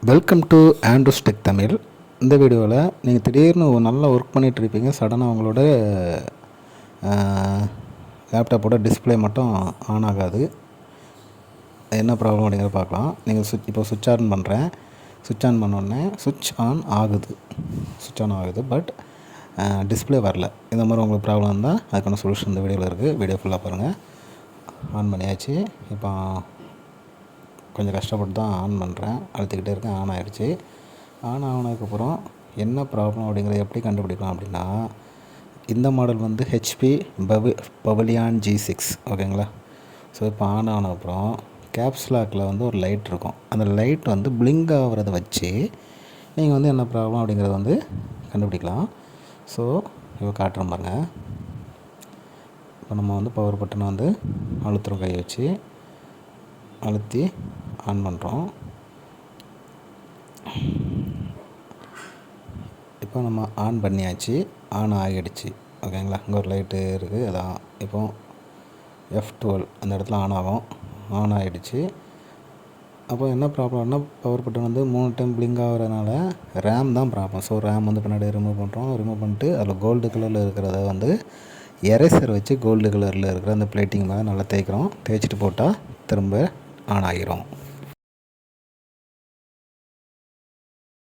Welcome to Andrews tech Tamil. இந்த வீடியோவில் நீங்கள் திடீர்னு ஒரு நல்லா ஒர்க் பண்ணிகிட்ருப்பீங்க. சடனாக உங்களோட லேப்டாப்போட டிஸ்பிளே மட்டும் ஆன் ஆகாது. என்ன ப்ராப்ளம் அப்படிங்கிறத பார்க்கலாம். நீங்கள் இப்போ சுவிட்ச் ஆன் பண்ணுறேன். சுவிட்ச் ஆன் பண்ணோடனே சுவிட்ச் ஆன் ஆகுது பட் டிஸ்பிளே வரல. இந்த மாதிரி உங்களுக்கு ப்ராப்ளம் இருந்தால் அதுக்கான சொல்யூஷன் இந்த வீடியோவில் இருக்குது. வீடியோ ஃபுல்லாக பாருங்கள். ஆன் பண்ணியாச்சு. இப்போ கொஞ்சம் கஷ்டப்பட்டு தான் ஆன் பண்ணுறேன். அழுத்திக்கிட்டே இருக்கேன். ஆன் ஆகிடுச்சு. ஆன் ஆனதுக்கப்புறம் என்ன ப்ராப்ளம் அப்படிங்கிறத எப்படி கண்டுபிடிக்கலாம் அப்படின்னா, இந்த மாடல் வந்து ஹெச்பி பவலியான் G6 ஓகேங்களா. ஸோ இப்போ ஆன் ஆனப்புறம் கேப்ஸ் லாக்கில் வந்து ஒரு லைட் இருக்கும். அந்த லைட் வந்து பிளிங்க் ஆகிறத வச்சு நீங்கள் வந்து என்ன ப்ராப்ளம் அப்படிங்கிறத வந்து கண்டுபிடிக்கலாம். ஸோ இப்போ காட்டுறேன் பாருங்கள். இப்போ நம்ம வந்து பவர் பட்டனை வந்து அழுத்துறோம். கை வச்சு அழுத்தி ஆன் பண்ணுறோம். இப்போ நம்ம ஆன் பண்ணியாச்சு. ஆன் ஆகிடுச்சு ஓகேங்களா. இங்கே ஒரு லைட்டு இருக்குது. அதான் இப்போ F12 அந்த இடத்துல ஆன் ஆகும். ஆன் ஆகிடுச்சு. அப்போ என்ன ப்ராப்ளம்னா, பவர் பட்டன் வந்து 3 டைம் பிளிங்க் ஆகிறதுனால ரேம் தான் ப்ராப்ளம். ஸோ ரேம் வந்து பின்னாடி ரிமூவ் பண்ணுறோம். ரிமூவ் பண்ணிட்டு அதில் கோல்டு கலரில் இருக்கிறத வந்து எரேசர் வச்சு கோல்டு கலரில் இருக்கிற அந்த பிளேட்டிங் மேலே நல்லா தேய்க்கிறோம். தேய்ச்சிட்டு போட்டால் திரும்ப ஆன் ஆகிரும்.